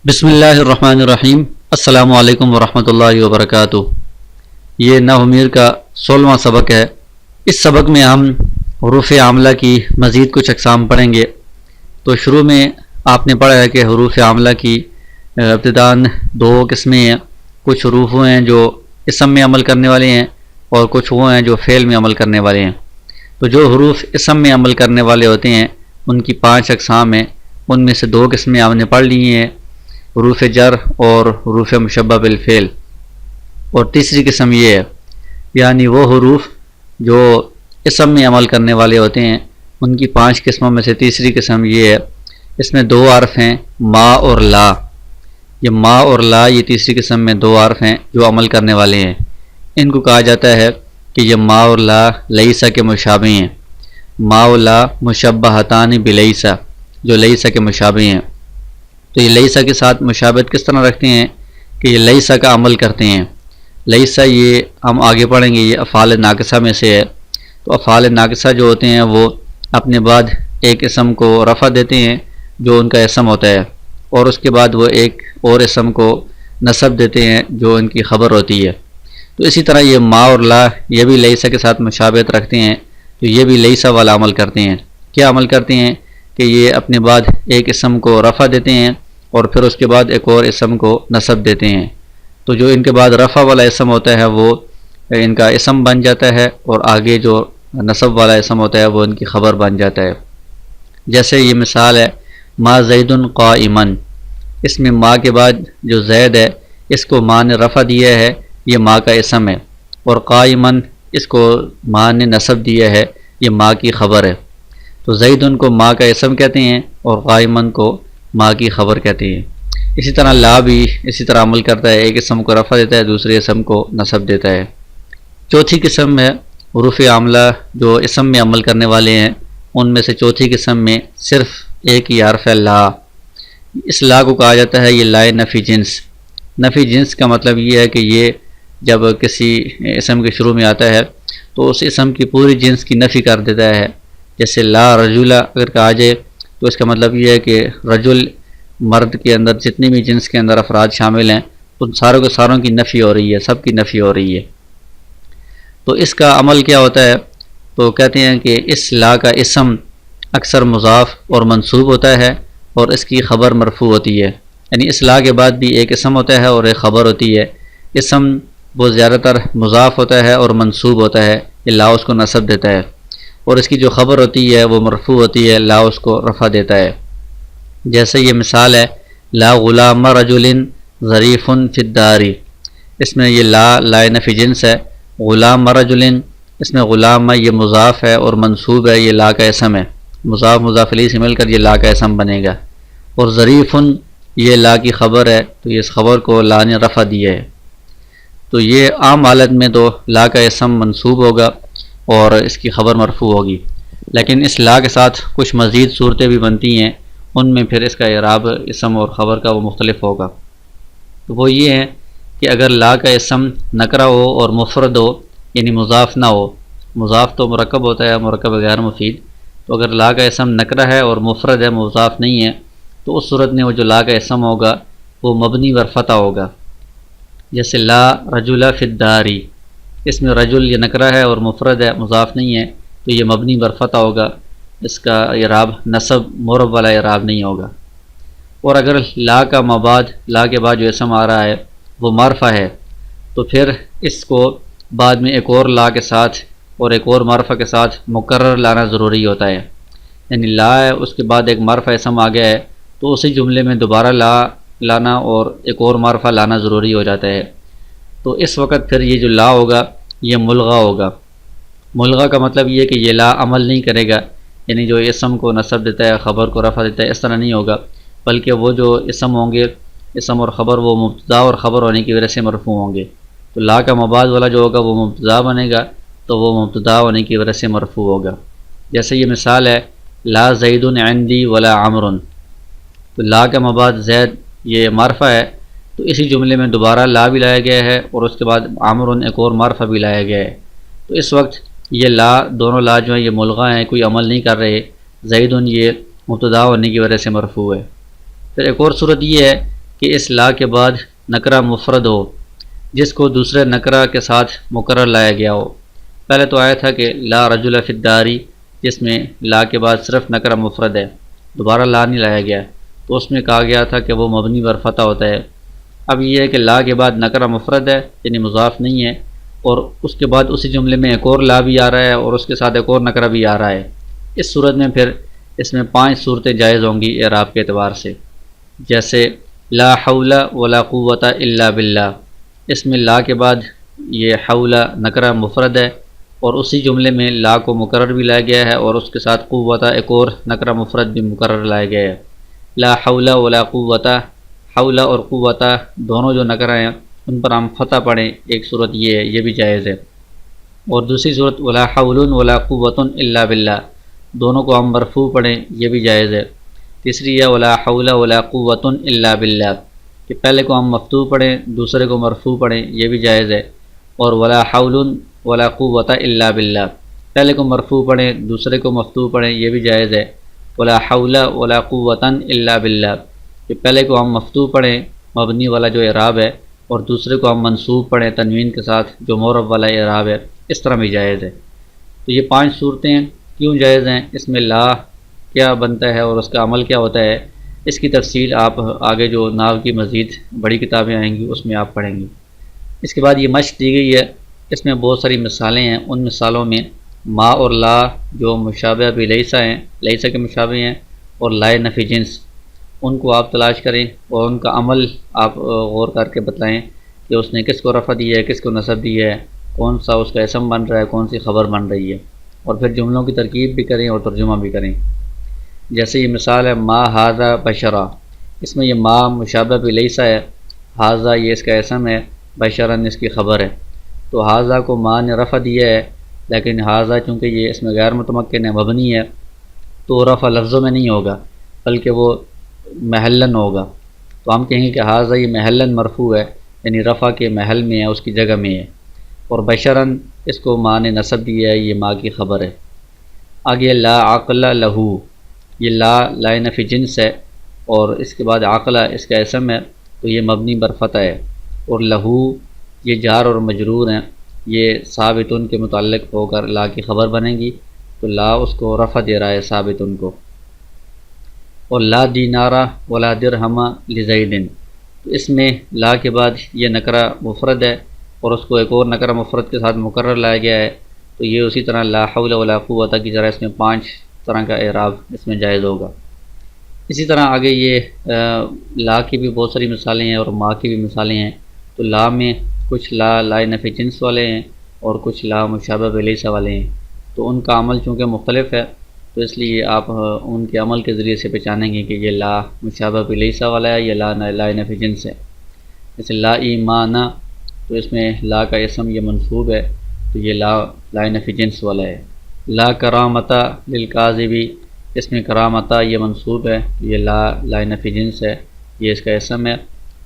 بسم اللہ الرحمن الرحیم۔ السلام علیکم ورحمۃ اللہ وبرکاتہ۔ یہ نحو میر کا 16واں سبق ہے۔ اس سبق میں ہم حروف عاملہ کی مزید کچھ اقسام پڑھیں گے۔ تو شروع میں آپ نے پڑھا ہے کہ حروف عاملہ کی ابتداً دو قسمیں ہیں۔ کچھ حروف وہ ہیں جو اسم میں عمل کرنے والے ہیں اور کچھ وہ ہیں جو فعل میں عمل کرنے والے ہیں۔ تو جو حروف اسم میں عمل کرنے والے ہوتے ہیں ان کی 5 اقسام ہیں۔ ان میں سے 2 قسمیں آپ نے پڑھ لی ہیں، حروف جر اور حروف مشبہ بالفعل، اور تیسری قسم یہ ہے، یعنی وہ حروف جو اسم میں عمل کرنے والے ہوتے ہیں ان کی 5 قسموں میں سے تیسری قسم یہ ہے۔ اس میں 2 حرف ہیں، ما اور لا۔ یہ ما اور لا یہ تیسری قسم میں 2 حرف ہیں جو عمل کرنے والے ہیں۔ ان کو کہا جاتا ہے کہ یہ ما اور لا لیسا کے مشابہ ہیں۔ ما و لا مشبہتان بلیسا، جو لیسا کے مشابہ ہیں۔ تو یہ لیسا کے ساتھ مشابہت کس طرح رکھتے ہیں کہ یہ لیسا کا عمل کرتے ہیں۔ لیسا یہ ہم آگے پڑھیں گے، یہ افعال ناقصہ میں سے ہے۔ تو افعال ناقصہ جو ہوتے ہیں وہ اپنے بعد ایک اسم کو رفع دیتے ہیں جو ان کا اسم ہوتا ہے، اور اس کے بعد وہ ایک اور اسم کو نصب دیتے ہیں جو ان کی خبر ہوتی ہے۔ تو اسی طرح یہ ما اور لا یہ بھی لیسا کے ساتھ مشابہت رکھتے ہیں، تو یہ بھی لیسا والا عمل کرتے ہیں۔ کیا عمل کرتے ہیں کہ یہ اپنے بعد ایک اسم کو رفع دیتے ہیں اور پھر اس کے بعد ایک اور اسم کو نصب دیتے ہیں۔ تو جو ان کے بعد رفع والا اسم ہوتا ہے وہ ان کا اسم بن جاتا ہے، اور آگے جو نصب والا اسم ہوتا ہے وہ ان کی خبر بن جاتا ہے۔ جیسے یہ مثال ہے، ما زید قائما، اس میں ما کے بعد جو زید ہے اس کو ما نے رفع دیا ہے، یہ ما کا اسم ہے، اور قائما اس کو ما نے نصب دیا ہے، یہ ما کی خبر ہے۔ تو زید ان کو ما کا اسم کہتے ہیں اور قائما کو ما کی خبر کہتے ہیں۔ اسی طرح لا بھی اسی طرح عمل کرتا ہے، ایک اسم کو رفع دیتا ہے، دوسرے اسم کو نصب دیتا ہے۔ چوتھی قسم ہے حروف عاملہ جو اسم میں عمل کرنے والے ہیں، ان میں سے چوتھی قسم میں صرف ایک ہی حرف ہے، لا۔ اس لا کو کہا جاتا ہے یہ لائے نفی جنس۔ نفی جنس کا مطلب یہ ہے کہ یہ جب کسی اسم کے شروع میں آتا ہے تو اس اسم کی پوری جنس کی نفی کر دیتا ہے۔ جیسے لا رجل اگر کہا جائے تو اس کا مطلب یہ ہے کہ رجل مرد کے اندر جتنی بھی جنس کے اندر افراد شامل ہیں ان ساروں کے ساروں کی نفی ہو رہی ہے، سب کی نفی ہو رہی ہے۔ تو اس کا عمل کیا ہوتا ہے؟ تو کہتے ہیں کہ اس لا کا اسم اکثر مضاف اور منصوب ہوتا ہے اور اس کی خبر مرفوع ہوتی ہے، یعنی اس لا کے بعد بھی ایک اسم ہوتا ہے اور ایک خبر ہوتی ہے۔ اسم وہ زیادہ تر مضاف ہوتا ہے اور منصوب ہوتا ہے، یہ لا اس کو نصب دیتا ہے، اور اس کی جو خبر ہوتی ہے وہ مرفوع ہوتی ہے، لا اس کو رفع دیتا ہے۔ جیسے یہ مثال ہے، لا غلام رجل ظریف فی الدار، اس میں یہ لا نفی جنس ہے۔ غلام رجل، اس میں غلام یہ مضاف ہے اور منصوب ہے، یہ لا کا اسم ہے، مضاف مضاف الیہ سے مل کر یہ لا کا اسم بنے گا۔ اور ظریف یہ لا کی خبر ہے، تو یہ اس خبر کو لا نے رفع دیا ہے۔ تو یہ عام حالت میں تو لا کا اسم منصوب ہوگا اور اس کی خبر مرفوع ہوگی، لیکن اس لا کے ساتھ کچھ مزید صورتیں بھی بنتی ہیں، ان میں پھر اس کا اعراب اسم اور خبر کا وہ مختلف ہوگا۔ تو وہ یہ ہے کہ اگر لا کا اسم نکرہ ہو اور مفرد ہو، یعنی مضاف نہ ہو، مضاف تو مرکب ہوتا ہے، مرکب غیر مفید، تو اگر لا کا اسم نکرہ ہے اور مفرد ہے، مضاف نہیں ہے، تو اس صورت میں وہ جو لا کا اسم ہوگا وہ مبنی ورفتح ہوگا۔ جیسے لا رجل فی الدار، اس میں رجل یہ نکرہ ہے اور مفرد ہے، مضاف نہیں ہے، تو یہ مبنی ورفتح ہوگا، اس کا اعراب نصب معرب والا اعراب نہیں ہوگا۔ اور اگر لا کا مباد، لا کے بعد جو اسم آ رہا ہے وہ معرفہ ہے، تو پھر اس کو بعد میں ایک اور لا کے ساتھ اور ایک اور معرفہ کے ساتھ مکرر لانا ضروری ہوتا ہے، یعنی لا ہے اس کے بعد ایک معرفہ اسم آ گیا ہے تو اسی جملے میں دوبارہ لا لانا اور ایک اور معرفہ لانا ضروری ہو جاتا ہے۔ تو اس وقت پھر یہ جو لا ہوگا یہ ملغا ہوگا۔ ملغا کا مطلب یہ ہے کہ یہ لا عمل نہیں کرے گا، یعنی جو اسم کو نصب دیتا ہے، خبر کو رفع دیتا ہے، اس طرح نہیں ہوگا، بلکہ وہ جو اسم ہوں گے، اسم اور خبر، وہ مبتدا اور خبر ہونے کی وجہ سے مرفوع ہوں گے۔ تو لا کا مباد والا جو ہوگا وہ مبتدا بنے گا، تو وہ مبتدا ہونے کی وجہ سے مرفوع ہوگا۔ جیسے یہ مثال ہے، لا زید عندی ولا عمر، تو لا کا مباد زید یہ معرفہ ہے، تو اسی جملے میں دوبارہ لا بھی لایا گیا ہے اور اس کے بعد عمر ایک اور معرفہ بھی لایا گیا ہے۔ تو اس وقت یہ لا، دونوں لا جو ہیں یہ ملغا ہیں، کوئی عمل نہیں کر رہے، زید یہ مبتدا ہونے کی وجہ سے مرفوع ہے۔ پھر ایک اور صورت یہ ہے کہ اس لا کے بعد نکرہ مفرد ہو جس کو دوسرے نکرہ کے ساتھ مقرر لایا گیا ہو۔ پہلے تو آیا تھا کہ لا رجل فی الداری جس میں لا کے بعد صرف نکرہ مفرد ہے، دوبارہ لا نہیں لایا گیا، تو اس میں کہا گیا تھا کہ وہ مبنی بر فتح ہوتا ہے۔ اب یہ ہے کہ لا کے بعد نکرہ مفرد ہے یعنی مضاف نہیں ہے، اور اس کے بعد اسی جملے میں ایک اور لا بھی آ رہا ہے اور اس کے ساتھ ایک اور نکرہ بھی آ رہا ہے۔ اس صورت میں پھر اس میں 5 صورتیں جائز ہوں گی اعراب کے اعتبار سے، جیسے لا حول ولا قوت الا باللہ، اس میں لا کے بعد یہ حول نکرہ مفرد ہے اور اسی جملے میں لا کو مقرر بھی لایا گیا ہے اور اس کے ساتھ قوت ایک اور نکرہ مفرد بھی مقرر لایا گیا ہے۔ لا حول ولا قوت، حول اور قوت دونوں جو نکرہ ہیں ان پر ہم فتح پڑھیں، ایک صورت یہ ہے، یہ بھی جائز ہے، اور دوسری صورت ولا حول ولا قوت الا باللہ دونوں کو ہم مرفوع پڑھیں، یہ بھی جائز ہے۔ تیسری ہے ولا حول ولا قوت الا باللہ کہ پہلے کو ہم مفتوح پڑھیں دوسرے کو مرفوع پڑھیں، یہ بھی جائز ہے، اور ولا حول ولا قوت الا باللہ پہلے کو مرفوع پڑھیں دوسرے کو مفتوح پڑھیں، یہ بھی جائز ہے۔ ولا حول ولا قوت الا باللہ کہ پہلے کو ہم مفتوح پڑھیں مبنی والا جو اعراب ہے اور دوسرے کو ہم منصوب پڑھیں تنوین کے ساتھ جو معرب والا اعراب ہے، اس طرح بھی جائز ہے۔ تو یہ 5 صورتیں کیوں جائز ہیں، اس میں لا کیا بنتا ہے اور اس کا عمل کیا ہوتا ہے، اس کی تفصیل آپ آگے جو نحو کی مزید بڑی کتابیں آئیں گی اس میں آپ پڑھیں گے۔ اس کے بعد یہ مشق دی گئی ہے، اس میں بہت ساری مثالیں ہیں، ان مثالوں میں ما اور لا جو مشابہ بھی لیسا ہیں، لیسا کے مشابہ ہیں، اور لائے نفی جنس، ان کو آپ تلاش کریں اور ان کا عمل آپ غور کر کے بتائیں کہ اس نے کس کو رفع دی ہے، کس کو نصب دی ہے، کون سا اس کا اسم بن رہا ہے، کون سی خبر بن رہی ہے، اور پھر جملوں کی ترکیب بھی کریں اور ترجمہ بھی کریں۔ جیسے یہ مثال ہے ما ھذا بشرا، اس میں یہ ما مشابہ بھی لیسا ہے، ھذا یہ اس کا اسم ہے، بشرن اس کی خبر ہے، تو ھذا کو ما نے رفع دیا ہے، لیکن ھذا چونکہ یہ اس میں غیر متمکن ہے، مبنی ہے، تو رفع لفظوں میں نہیں ہوگا بلکہ وہ محلن ہوگا، تو ہم کہیں گے کہ ھذا یہ محلن مرفوع ہے یعنی رفع کے محل میں ہے، اس کی جگہ میں ہے، اور بشرن اس کو ما نے نصب دیا ہے، یہ ما کی خبر ہے۔ آگے لا عقل لہو، یہ لا لائے نفی جنس ہے اور اس کے بعد عقل اس کا اسم ہے تو یہ مبنی بر فتح ہے، اور لہو یہ جار اور مجرور ہیں، یہ ثابتن کے متعلق ہو کر لا کی خبر بنے گی، تو لا اس کو رفع دے رہا ہے ثابتن کو۔ اور لا دینارہ ولا درہم لزیدن، تو اس میں لا کے بعد یہ نکرہ مفرد ہے اور اس کو ایک اور نکرہ مفرد کے ساتھ مقرر لایا گیا ہے، تو یہ اسی طرح لا حول ولا قوت کی طرح اس میں 5 طرح کا اعراب اس میں جائز ہوگا۔ اسی طرح آگے یہ لا کی بھی بہت ساری مثالیں ہیں اور ما کی بھی مثالیں ہیں، تو لا میں کچھ لا لائے نفی جنس والے ہیں اور کچھ لا مشابہ بلیسا والے ہیں، تو ان کا عمل چونکہ مختلف ہے تو اس لیے آپ ان کے عمل کے ذریعے سے پہچانیں گے کہ یہ لا مشابہ بلیسا والا ہے یا لا لائے نفی جنس ہے۔ جیسے لا ایمان، تو اس میں لا کا اسم یہ منصوب ہے تو یہ لا لائے نفی جنس والا ہے۔ لا کرامتا للکاذبی، اس میں کرامتا یہ منصوب ہے تو یہ لا لائے نفی جنس ہے، یہ اس کا اسم ہے۔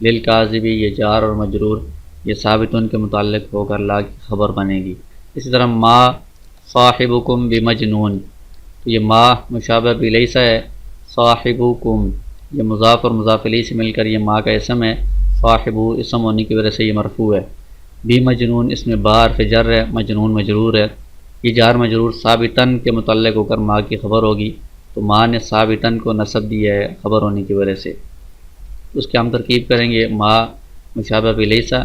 للکاذبی یہ جار اور مجرور، یہ ثابتن کے متعلق ہو کر لا کی خبر بنے گی۔ اسی طرح ما صاحبکم بمجنون، تو یہ ما مشابہ بلیسا ہے، صاحبکم یہ مضاف اور مضاف الیہ سے مل کر یہ ما کا اسم ہے، صاحبو اسم ہونے کی وجہ سے یہ مرفوع ہے۔ بمجنون اس میں با حرف جر ہے، مجنون مجرور ہے، یہ جار مجرور ثابتن کے متعلق ہو کر ما کی خبر ہوگی، تو ما نے ثابتن کو نصب دیا ہے خبر ہونے کی وجہ سے۔ اس کے ہم ترکیب کریں گے ما مشابہ بلیسا،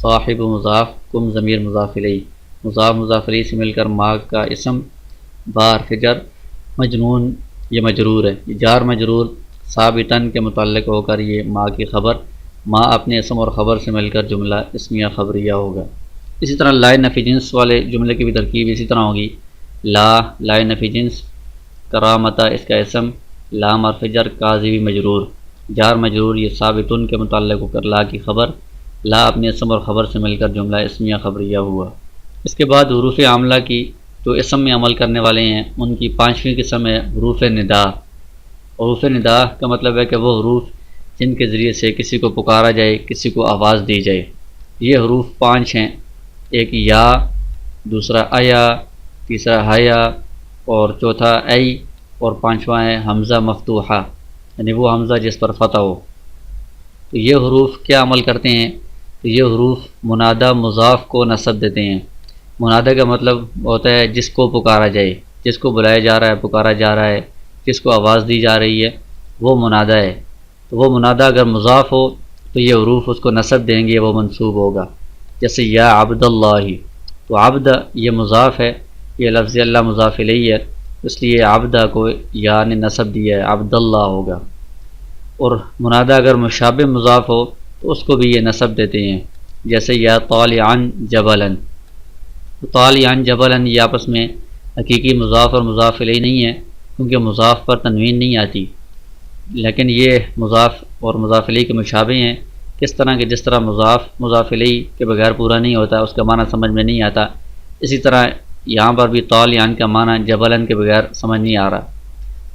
صاحب مضاف، کم ضمیر مضاف الیہ، مضاف مضاف الیہ سے مل کر ما کا اسم، با حرف جر، مجنون یہ مجرور ہے، یہ جار مجرور ثابتن کے متعلق ہو کر یہ ما کی خبر، ما اپنے اسم اور خبر سے مل کر جملہ اسمیہ خبریہ ہوگا۔ اسی طرح لائے نفی جنس والے جملے کی بھی ترکیب اسی طرح ہوگی، لا لائے نفی جنس، کرامتا اس کا اسم، لام حرف جر، کاذبی مجرور، جار مجرور یہ ثابتن کے متعلق ہو کر لا کی خبر، لا اپنے اسم اور خبر سے مل کر جملہ اسمیہ خبریہ ہوا۔ اس کے بعد حروف عاملہ کی جو اسم میں عمل کرنے والے ہیں ان کی 5ویں قسم ہے حروف ندا۔ حروف ندا کا مطلب ہے کہ وہ حروف جن کے ذریعے سے کسی کو پکارا جائے، کسی کو آواز دی جائے۔ یہ حروف 5 ہیں، ایک یا، دوسرا ایا، تیسرا حیا، اور چوتھا ای، اور 5واں ہے حمزہ مفتوحہ یعنی وہ حمزہ جس پر فتح ہو۔ تو یہ حروف کیا عمل کرتے ہیں؟ تو یہ حروف منادہ مضاف کو نصب دیتے ہیں۔ منادہ کا مطلب ہوتا ہے جس کو پکارا جائے، جس کو بلایا جا رہا ہے، پکارا جا رہا ہے، جس کو آواز دی جا رہی ہے، وہ منادہ ہے۔ تو وہ منادہ اگر مضاف ہو تو یہ حروف اس کو نصب دیں گے، وہ منصوب ہوگا۔ جیسے یا عبد اللہ، تو عبد یہ مضاف ہے، یہ لفظ اللہ مضاف الیہ ہے، اس لیے عبد کو یا نے نصب دیا ہے، عبد اللہ ہوگا۔ اور منادہ اگر مشابہ مضاف ہو تو اس کو بھی یہ نصب دیتے ہیں، جیسے یا طالعاً جبلاً۔ طالعاً جبلاً یہ آپس میں حقیقی مضاف اور مضاف الیہ نہیں ہے، کیونکہ مضاف پر تنوین نہیں آتی، لیکن یہ مضاف اور مضاف الیہ کے مشابہ ہیں۔ کس طرح کہ جس طرح مضاف مضاف الیہ کے بغیر پورا نہیں ہوتا، اس کا معنی سمجھ میں نہیں آتا، اسی طرح یہاں پر بھی طالعاً کا معنی جبلاً کے بغیر سمجھ نہیں آ رہا۔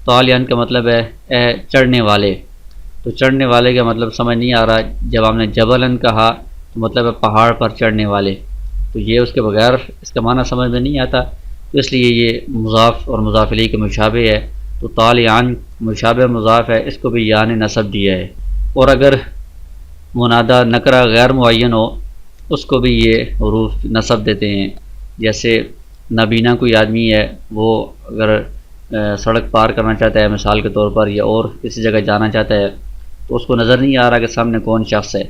طالعاً کا مطلب ہے اے چڑھنے والے، تو چڑھنے والے کا مطلب سمجھ نہیں آ رہا۔ جب ہم نے جبلاً کہا تو مطلب ہے پہاڑ پر چڑھنے والے، تو یہ اس کے بغیر اس کا معنی سمجھ میں نہیں آتا، تو اس لیے یہ مضاف اور مضاف الیہ کے مشابہ ہے۔ تو طالعاً مشابہ مضاف ہے، اس کو بھی یا نے نصب دیا ہے۔ اور اگر منادہ نکرہ غیر معین ہو اس کو بھی یہ حروف نصب دیتے ہیں۔ جیسے نابینا کوئی آدمی ہے، وہ اگر سڑک پار کرنا چاہتا ہے مثال کے طور پر، یا اور کسی جگہ جانا چاہتا ہے، تو اس کو نظر نہیں آ رہا کہ سامنے کون شخص ہے،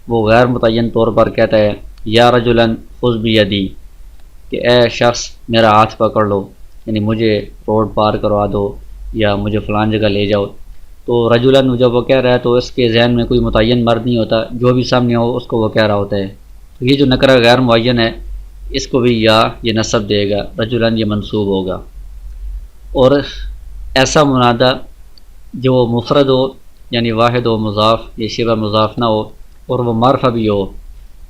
وہ غیر متعین طور پر کہتا ہے یا رجلاً خذ بیدی، کہ اے شخص میرا ہاتھ پکڑ لو، یعنی مجھے روڈ پار کروا دو یا مجھے فلان جگہ لے جاؤ۔ تو رجلاً جب وہ کہہ رہا ہے تو اس کے ذہن میں کوئی متعین مرد نہیں ہوتا، جو بھی سامنے ہو اس کو وہ کہہ رہا ہوتا ہے۔ تو یہ جو نکرہ غیر معین ہے اس کو بھی یا یہ نصب دے گا، رجلاً یہ منصوب ہوگا۔ اور ایسا منادہ جو مفرد ہو، یعنی واحد و مضاف یا شبہ مضاف نہ ہو، اور وہ معرفہ بھی ہو،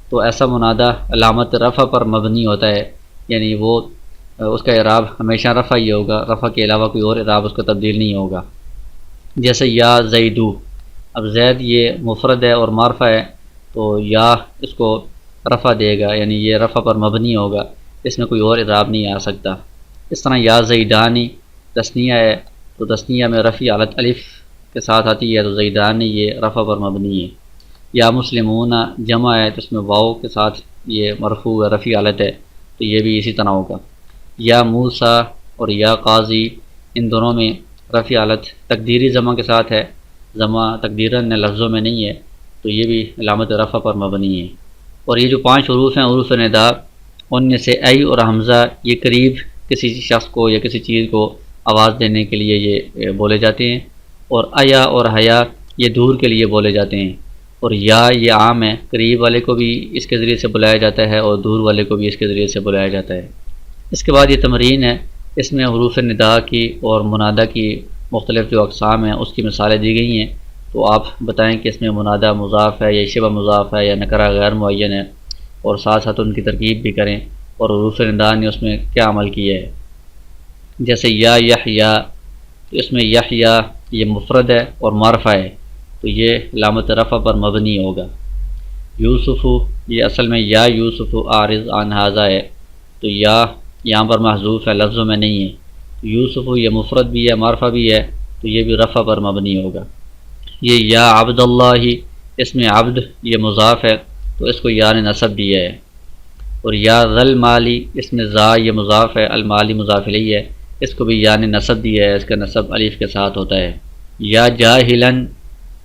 تو ایسا منادہ علامت رفع پر مبنی ہوتا ہے، یعنی وہ اس کا اعراب ہمیشہ رفع ہی ہوگا، رفع کے علاوہ کوئی اور اعراب اس کا تبدیل نہیں ہوگا۔ جیسے یا زیدو، اب زید یہ مفرد ہے اور معرفہ ہے، تو یا اس کو رفع دے گا، یعنی یہ رفع پر مبنی ہوگا، اس میں کوئی اور اعراب نہیں آ سکتا۔ اس طرح یا زیدانی تثنیہ ہے، تو تثنیہ میں رفع حالت الف کے ساتھ آتی ہے، تو زیدانی یہ رفع پر مبنی ہے۔ یا مسلمون جمع ہے، تو اس میں واو کے ساتھ یہ مرفوع ہے، رفع حالت ہے، تو یہ بھی اسی طرح ہوگا۔ یا موسیٰ اور یا قاضی، ان دونوں میں رفع حالت تقدیری جمع کے ساتھ ہے، جمع تقدیراً لفظوں میں نہیں ہے، تو یہ بھی علامت رفع پر مبنی ہے۔ اور یہ جو 5 حروف ہیں حروف ندا، ان میں سے ای اور حمزہ یہ قریب کسی شخص کو یا کسی چیز کو آواز دینے کے لیے یہ بولے جاتے ہیں، اور ایا اور حیا یہ دور کے لیے بولے جاتے ہیں، اور یا یہ عام ہے، قریب والے کو بھی اس کے ذریعے سے بلایا جاتا ہے اور دور والے کو بھی اس کے ذریعے سے بلایا جاتا ہے۔ اس کے بعد یہ تمرین ہے، اس میں حروف ندا کی اور منادہ کی مختلف جو اقسام ہیں اس کی مثالیں دی گئی ہیں، تو آپ بتائیں کہ اس میں منادہ مضاف ہے یا شبہ مضاف ہے یا نکرہ غیر معین ہے، اور ساتھ ساتھ ان کی ترکیب بھی کریں، اور حروف ندا نے اس میں کیا عمل کیا ہے۔ جیسے یا یحییٰ، تو اس میں یحییٰ یہ مفرد ہے اور معرفہ ہے، تو یہ علامت رفع پر مبنی ہوگا۔ یوسف، یہ اصل میں یا یوسف عارض عن ھذا ہے، تو یا یہاں پر محذوف ہے، لفظوں میں نہیں ہے۔ یوسف یہ مفرد بھی ہے، معرفہ بھی ہے، تو یہ بھی رفع پر مبنی ہوگا۔ یہ یا عبد اللہ، اس میں عبد یہ مضاف ہے، تو اس کو یا نے نصب دیا ہے۔ اور یا ذل مالی، اس میں ذا یہ مضاف ہے، المالی مضاف الیہ ہے، اس کو بھی یا نے نصب دیا ہے، اس کا نصب الف کے ساتھ ہوتا ہے۔ یا جاہلاً،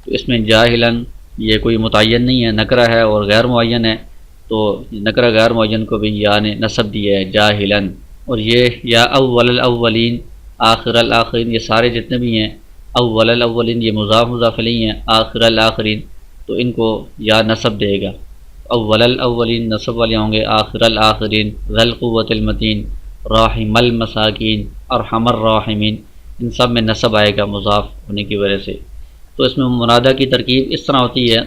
تو اس میں جاہلاً یہ کوئی متعین نہیں ہے، نکرہ ہے اور غیر معین ہے، تو نکرہ غیر معین کو بھی یا نے نصب دیا ہے، جاہلاً۔ اور یہ یا اول الاولین، آخر الاخرین، یہ سارے جتنے بھی ہیں، اول الاولین یہ مضاف الیہ ہیں، آخر الاخرین تو ان کو یا نصب دے گا۔ اول الاولین نصب والے ہوں گے، آخر الاخرین ذی القوۃ المتین، راحم المساکین، ارحم الراحمین، ان سب میں نصب آئے گا مضاف ہونے کی وجہ سے۔ تو اس میں منادہ کی ترکیب اس طرح ہوتی ہے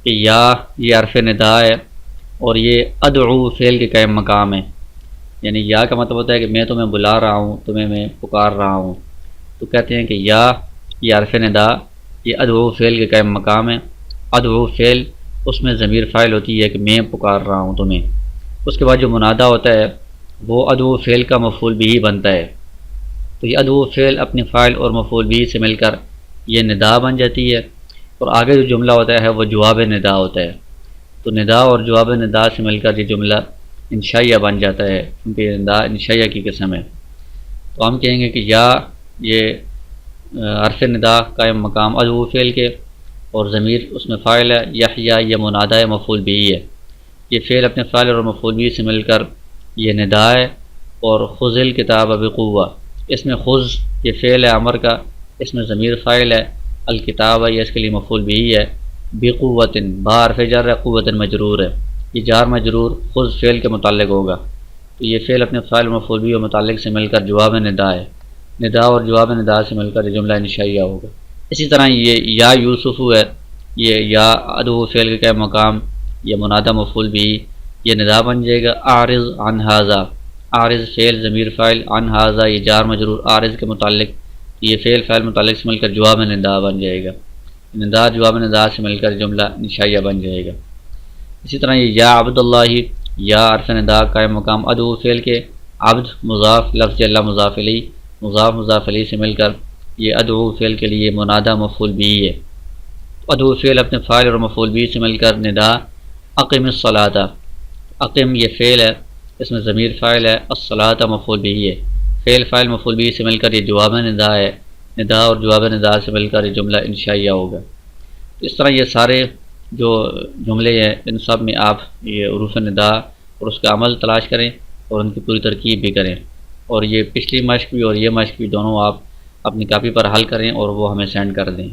کہ یا یہ حرف ندا ہے، اور یہ ادعو فعل کے قائم مقام ہے، یعنی یا کا مطلب ہوتا ہے کہ میں تمہیں بلا رہا ہوں، تمہیں میں پکار رہا ہوں، تو کہتے ہیں کہ یا یہ حرف ندا یہ ادعو فعل کے قائم مقام ہے۔ ادعو فعل اس میں ضمیر فاعل ہوتی ہے کہ میں پکار رہا ہوں تمہیں۔ اس کے بعد جو منادہ ہوتا ہے وہ ادعو فعل کا مفعول بھی بنتا ہے، تو یہ ادعو فعل اپنے فاعل اور مفعول بھی سے مل کر یہ ندا بن جاتی ہے۔ اور آگے جو جملہ ہوتا ہے وہ جواب ندا ہوتا ہے۔ تو ندا اور جواب ندا سے مل کر یہ جملہ انشائیہ بن جاتا ہے، کیونکہ یہ ندا انشائیہ کی قسم ہے۔ تو ہم کہیں گے کہ یا یہ حرف ندا قائم مقام ادعو فعل کے، اور ضمیر اس میں فاعل ہے، یحییٰ یہ منادہ مفعول بھی ہے۔ یہ فعل اپنے فاعل اور مفعول بھی سے مل کر یہ ندا ہے۔ اور خذ الکتاب بقوہ، اس میں خذ یہ فعل ہے امر کا، اس میں ضمیر فاعل ہے، الکتاب یہ اس کے لیے مفعول بھی ہے، بقوۃ با حرف جر ہے، قوۃ مجرور ہے، یہ جار مجرور خذ فعل کے متعلق ہوگا۔ تو یہ فعل اپنے فاعل اور مفعول بھی اور متعلق سے مل کر جواب ندا ہے۔ ندا اور جواب ندا سے مل کر یہ جملہ انشائیہ ہوگا۔ اسی طرح یہ یا یوسف ہے، یہ یا ادعو فعل کے مقام، یہ منادہ مفعول بھی، یہ ندا بن جائے گا۔ اعرض عن ھذا، اعرض فعل ضمیر فاعل، عن ھذا یہ جار مجرور اعرض کے متعلق، یہ فعل فاعل متعلق سے مل کر جواب ندا بن جائے گا۔ ندا جواب ندا سے مل کر جملہ انشائیہ بن جائے گا۔ اسی طرح یہ یا عبد اللہ، یا حرف ندا قائم مقام ادعو فعل کے، عبد مضاف لفظ اللہ مضاف الیہ، مضاف مضاف الیہ سے مل کر یہ ادعو فعل کے لیے منادہ مفعول بھی ہے۔ ادعو فعل اپنے فاعل اور مفعول بھی سے مل کر ندا اقم الصلاۃ، اقم یہ فعل ہے، اس میں ضمیر فاعل ہے، الصلاۃ مفعول بھی ہے، فعل فاعل مفعول بھی سے مل کر یہ جواب ندا ہے۔ ندا اور جواب ندا سے مل کر یہ جملہ انشائیہ ہوگا۔ اس طرح یہ سارے جو جملے ہیں ان سب میں آپ یہ حروف ندا اور اس کا عمل تلاش کریں اور ان کی پوری ترکیب بھی کریں، اور یہ پچھلی مشق بھی اور یہ مشق بھی دونوں آپ اپنی کاپی پر حل کریں اور وہ ہمیں سینڈ کر دیں۔